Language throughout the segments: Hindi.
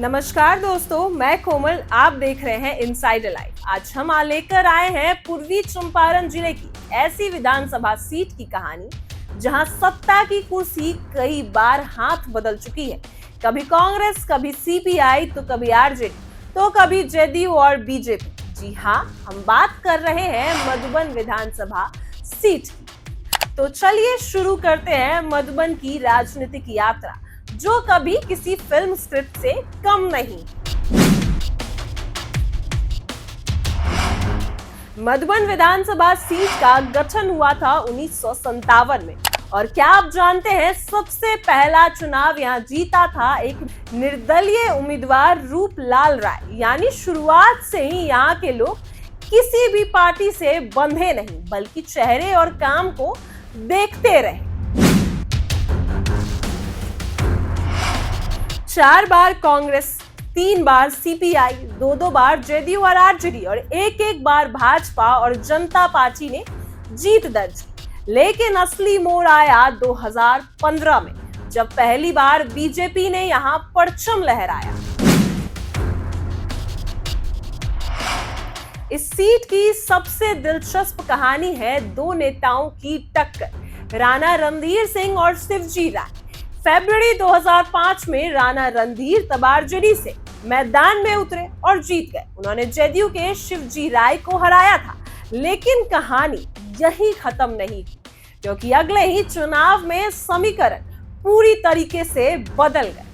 नमस्कार दोस्तों, मैं कोमल। आप देख रहे हैं इनसाइडर लाइव। आज हम लेकर आए हैं पूर्वी चंपारण जिले की ऐसी विधानसभा सीट की कहानी जहां सत्ता की कुर्सी कई बार हाथ बदल चुकी है। कभी कांग्रेस, कभी सीपीआई, तो कभी आरजेडी, तो कभी जेडीयू और बीजेपी। जी हाँ, हम बात कर रहे हैं मधुबन विधानसभा सीट की। तो चलिए शुरू करते हैं मधुबन की राजनीतिक यात्रा, जो कभी किसी फिल्म स्क्रिप्ट से कम नहीं। मधुबन विधानसभा सीट का गठन हुआ था 1957 में। और क्या आप जानते हैं, सबसे पहला चुनाव यहां जीता था एक निर्दलीय उम्मीदवार रूपलाल राय। यानी शुरुआत से ही यहां के लोग किसी भी पार्टी से बंधे नहीं, बल्कि चेहरे और काम को देखते रहे। 4 बार कांग्रेस, 3 बार सीपीआई, 2 बार जेडीयू और आरजेडी और एक बार भाजपा और जनता पार्टी ने जीत दर्ज की। लेकिन असली मोड़ आया 2015 में, जब पहली बार बीजेपी ने यहां परचम लहराया। इस सीट की सबसे दिलचस्प कहानी है 2 नेताओं की टक्कर, राणा रणधीर सिंह और शिवजी राय। फरवरी 2005 में राणा रणधीर तब आरजेडी से मैदान में उतरे और जीत गए। उन्होंने जेडीयू के शिवजी राय को हराया था। लेकिन कहानी यही खत्म नहीं हुई, क्योंकि अगले ही चुनाव में समीकरण पूरी तरीके से बदल गए।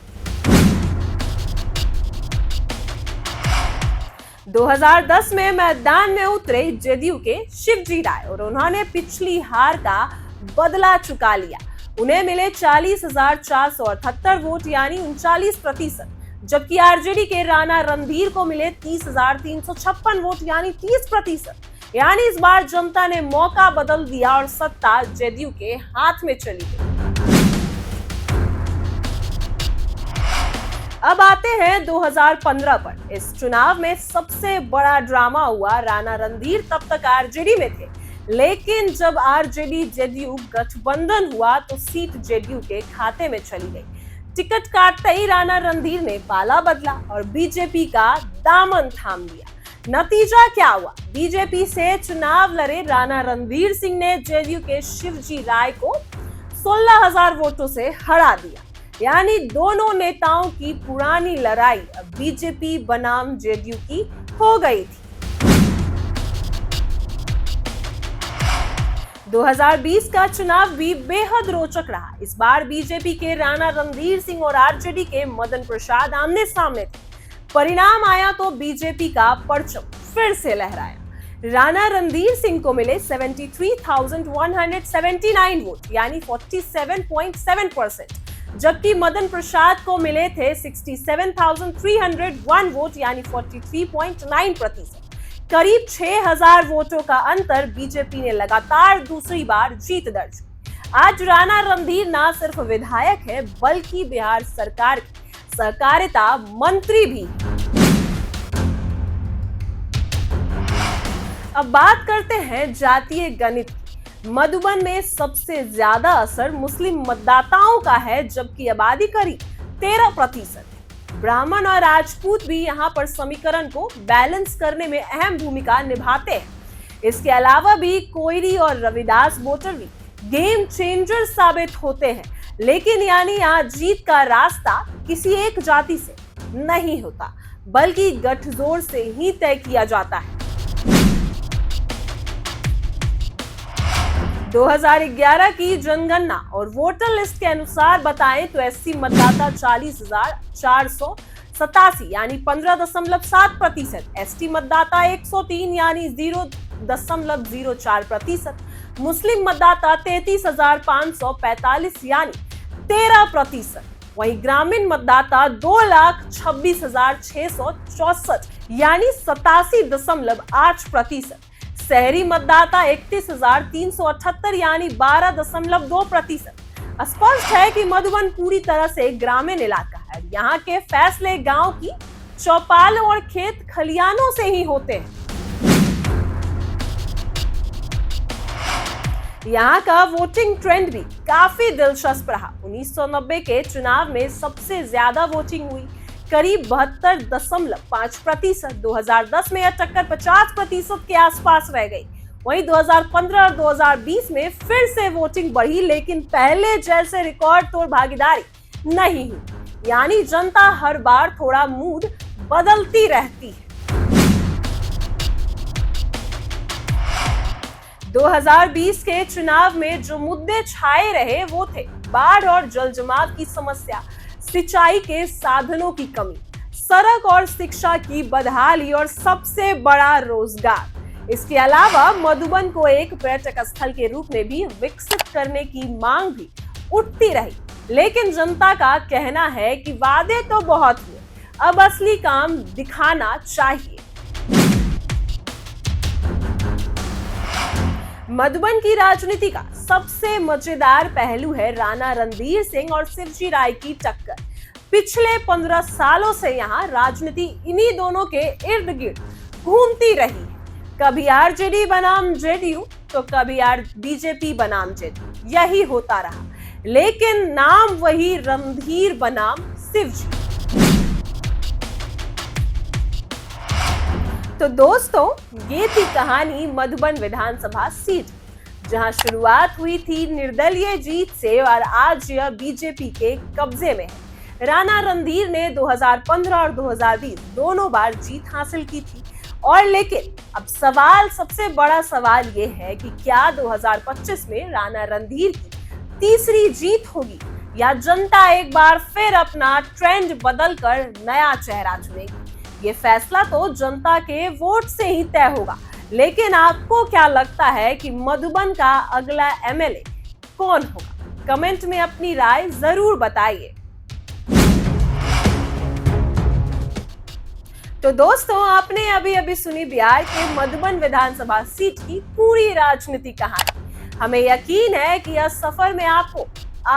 2010 में मैदान में उतरे जेडीयू के शिवजी राय और उन्होंने पिछली हार का बदला चुका लिया। उन्हें मिले 40,478 वोट, यानी 39%, जबकि आरजेडी के राणा रणधीर को मिले 30,356 वोट, यानी 30%। यानी इस बार जनता ने मौका बदल दिया और सत्ता जेडीयू के हाथ में चली गई। अब आते हैं 2015 पर। इस चुनाव में सबसे बड़ा ड्रामा हुआ। राणा रणधीर तब तक आरजेडी में थे, लेकिन जब आरजेडी जेडीयू गठबंधन हुआ तो सीट जेडीयू के खाते में चली गई। टिकट काटते ही राणा रणधीर ने पाला बदला और बीजेपी का दामन थाम लिया। नतीजा क्या हुआ? बीजेपी से चुनाव लड़े राणा रणधीर सिंह ने जेडीयू के शिवजी राय को 16,000 वोटों से हरा दिया। यानी दोनों नेताओं की पुरानी लड़ाई अब बीजेपी बनाम जेडीयू की हो गई थी। 2020 का चुनाव भी बेहद रोचक रहा। इस बार बीजेपी के राणा रणधीर सिंह और आरजेडी के मदन प्रसाद आमने सामने थे। परिणाम आया तो बीजेपी का परचम फिर से लहराया। राणा रणधीर सिंह को मिले 73,179 वोट, यानी 47.7%, जबकि मदन प्रसाद को मिले थे 67,301 वोट, यानी 43.9%। करीब 6,000 वोटों का अंतर बीजेपी ने लगातार दूसरी बार जीत दर्ज की। आज राणा रणधीर न सिर्फ विधायक है, बल्कि बिहार सरकार के सहकारिता मंत्री भी। अब बात करते हैं जातीय गणित की। मधुबन में सबसे ज्यादा असर मुस्लिम मतदाताओं का है, जबकि आबादी करीब 13%। ब्राह्मण और राजपूत भी यहाँ पर समीकरण को बैलेंस करने में अहम भूमिका निभाते हैं। इसके अलावा भी कोयरी और रविदास वोटर भी गेम चेंजर साबित होते हैं। लेकिन यानी यहाँ जीत का रास्ता किसी एक जाति से नहीं होता, बल्कि गठजोड़ से ही तय किया जाता है। 2011 की जनगणना और वोटर लिस्ट के अनुसार बताएं तो एससी मतदाता 40,487, यानी 15.7%। एसटी मतदाता 103, यानी 0.04%। मुस्लिम मतदाता 33,545, यानी 13%। वहीं ग्रामीण मतदाता 2,26,664, यानी 87.8%। शहरी मतदाता 31,378, यानी 12.2%। स्पष्ट है कि मधुबन पूरी तरह से ग्रामीण इलाका है। यहाँ के फैसले गांव की चौपालों और खेत खलियानों से ही होते हैं। यहाँ का वोटिंग ट्रेंड भी काफी दिलचस्प रहा। 1990 के चुनाव में सबसे ज्यादा वोटिंग हुई। करीब 72.5%। 2010 में यह टक्कर 50% के आसपास रह गई। वहीं 2015 और 2020 में फिर से वोटिंग बढ़ी, लेकिन पहले जैसे रिकॉर्ड तोड़ भागीदारी नहीं हुई। यानी जनता हर बार थोड़ा मूड बदलती रहती है। 2020 के चुनाव में जो मुद्दे छाए रहे वो थे बाढ़ और जलजमाव की समस्या, सिंचाई के साधनों की कमी, सड़क और शिक्षा की बदहाली और सबसे बड़ा रोजगार। इसके अलावा मधुबन को एक पर्यटक स्थल के रूप में भी विकसित करने की मांग भी उठती रही। लेकिन जनता का कहना है कि वादे तो बहुत हुए, अब असली काम दिखाना चाहिए। मधुबन की राजनीति का सबसे मजेदार पहलू है राणा रणधीर सिंह और शिवजी राय की टक्कर। पिछले 15 सालों से यहाँ राजनीति इन्हीं दोनों के इर्द गिर्द घूमती रही है। कभी आरजेडी बनाम जेडीयू तो कभी बीजेपी बनाम जेडीयू, यही होता रहा। लेकिन नाम वही, रणधीर बनाम शिवजी। तो दोस्तों, ये थी कहानी मधुबन विधानसभा सीट, जहां शुरुआत हुई थी निर्दलीय जीत से और आज यह बीजेपी के कब्जे में है। राणा रणधीर ने 2015 और 2020 दोनों बार जीत हासिल की थी। और लेकिन अब सबसे बड़ा सवाल ये है कि क्या 2025 में राणा रणधीर की तीसरी जीत होगी या जनता एक बार फिर अपना ट्रेंड बदलकर नया चेहरा चुनेगी। ये फैसला तो जनता के वोट से ही तय होगा। लेकिन आपको क्या लगता है कि मधुबन का अगला एमएलए कौन होगा? कमेंट में अपनी राय जरूर बताइए। तो दोस्तों, आपने अभी सुनी बिहार के मधुबन विधानसभा सीट की पूरी राजनीतिक कहानी। हमें यकीन है कि इस सफर में आपको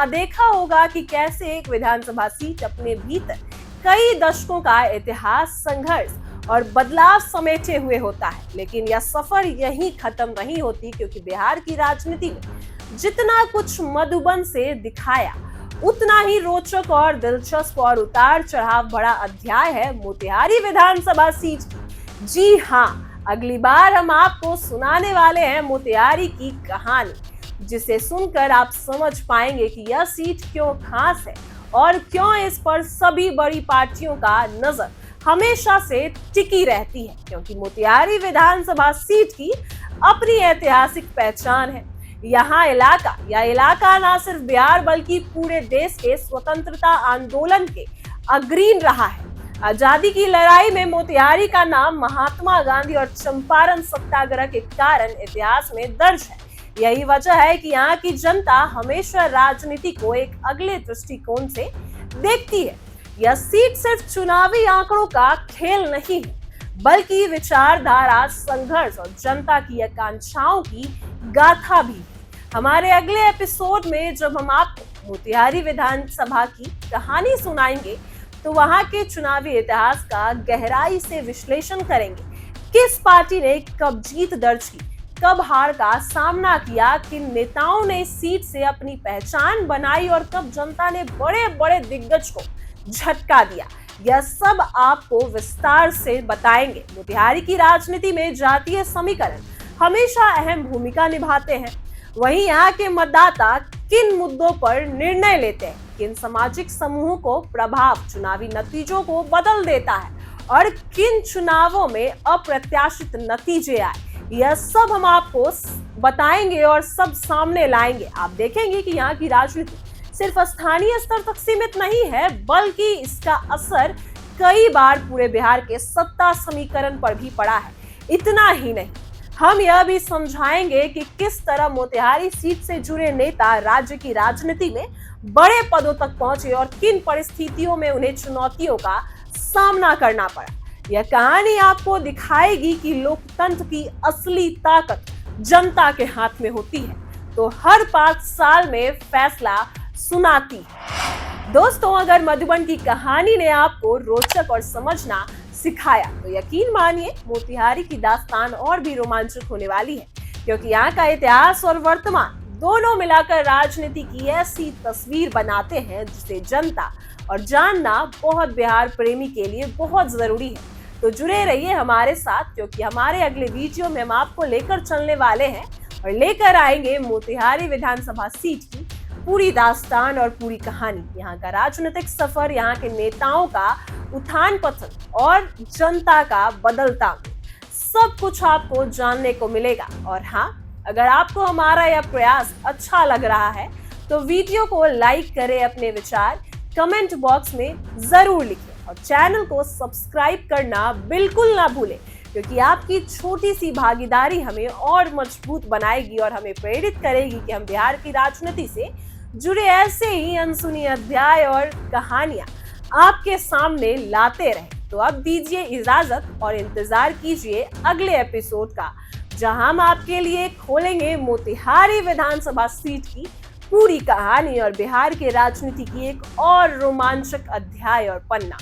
देखा होगा कि कैसे एक विधानसभा सीट अपने भीतर कई दशकों का इतिहास, संघर्ष और बदलाव समेटे हुए होता है। लेकिन यह सफर यहीं खत्म नहीं होती, क्योंकि बिहार की राजनीति में जितना कुछ मधुबन से दिखाया, उतना ही रोचक और दिलचस्प और उतार चढ़ाव भरा अध्याय है मोतिहारी विधानसभा सीट की। जी हाँ, अगली बार हम आपको सुनाने वाले हैं मोतिहारी की कहानी, जिसे सुनकर आप समझ पाएंगे कि यह सीट क्यों खास है और क्यों इस पर सभी बड़ी पार्टियों का नजर हमेशा से टिकी रहती है। क्योंकि मोतिहारी विधानसभा सीट की अपनी ऐतिहासिक पहचान है। यहाँ इलाका न सिर्फ बिहार बल्कि पूरे देश के स्वतंत्रता आंदोलन के अग्रणी रहा है। आजादी की लड़ाई में मोतिहारी का नाम महात्मा गांधी और चंपारण सत्याग्रह के कारण इतिहास में दर्ज है। यही वजह है कि यहाँ की जनता हमेशा राजनीति को एक अगले दृष्टिकोण से देखती है। यह सीट सिर्फ चुनावी आंकड़ों का खेल नहीं है, बल्कि विचारधारा, संघर्ष और जनता की आकांक्षाओं की गाथा भी है। हमारे अगले एपिसोड में जब हम आपको मोतिहारी विधानसभा की कहानी सुनाएंगे, तो वहां के चुनावी इतिहास का गहराई से विश्लेषण करेंगे। किस पार्टी ने कब जीत दर्ज की, कब हार का सामना किया, किन नेताओं ने इस सीट से अपनी पहचान बनाई और कब जनता ने बड़े बड़े दिग्गज को झटका दिया। यह सब आपको विस्तार से बताएंगे। मोतिहारी की राजनीति में जातीय समीकरण हमेशा अहम भूमिका निभाते हैं। वहीं यहाँ के मतदाता किन मुद्दों पर निर्णय लेते हैं, किन सामाजिक समूहों को प्रभाव चुनावी नतीजों को बदल देता है और किन चुनावों में अप्रत्याशित नतीजे आए, यह सब हम आपको बताएंगे और सब सामने लाएंगे। आप देखेंगे कि यहाँ की राजनीति सिर्फ स्थानीय स्तर तक सीमित नहीं है, बल्कि इसका असर कई बार पूरे बिहार के सत्ता समीकरण पर भी पड़ा है। इतना ही नहीं, हम यह भी समझाएंगे कि किस तरह मोतिहारी सीट से जुड़े नेता राज्य की राजनीति में बड़े पदों तक पहुंचे और किन परिस्थितियों में उन्हें चुनौतियों का सामना करना पड़ा। यह कहानी आपको दिखाएगी कि लोकतंत्र की असली ताकत जनता के हाथ में होती है, तो हर 5 साल में फैसला सुनाती है। दोस्तों, अगर मधुबन की कहानी ने आपको रोचक और समझना सिखाया, तो यकीन मानिए मोतिहारी की दास्तान और भी रोमांचक होने वाली है, क्योंकि यहाँ का इतिहास और वर्तमान दोनों मिलाकर राजनीति की ऐसी तस्वीर बनाते हैं जिसे जनता और जानना बहुत बिहार प्रेमी के लिए बहुत जरूरी है। तो जुड़े रहिए हमारे साथ, क्योंकि हमारे अगले वीडियो में हम आपको लेकर चलने वाले हैं और लेकर आएंगे मोतिहारी विधानसभा सीट की पूरी दास्तान और पूरी कहानी, यहाँ का राजनीतिक सफर, यहाँ के नेताओं का उत्थान पतन और जनता का बदलता मूड। सब कुछ आपको जानने को मिलेगा। और हाँ, अगर आपको हमारा यह प्रयास अच्छा लग रहा है तो वीडियो को लाइक करें, अपने विचार कमेंट बॉक्स में जरूर लिखें और चैनल को सब्सक्राइब करना बिल्कुल ना भूलें, क्योंकि आपकी छोटी सी भागीदारी हमें और मजबूत बनाएगी और हमें प्रेरित करेगी कि हम बिहार की राजनीति से जुड़े ऐसे ही अनसुनी अध्याय और कहानियां आपके सामने लाते रहें। तो अब दीजिए इजाजत और इंतजार कीजिए अगले एपिसोड का, जहां हम आपके लिए खोलेंगे मोतिहारी विधानसभा सीट की पूरी कहानी और बिहार की राजनीति की एक और रोमांचक अध्याय और पन्ना।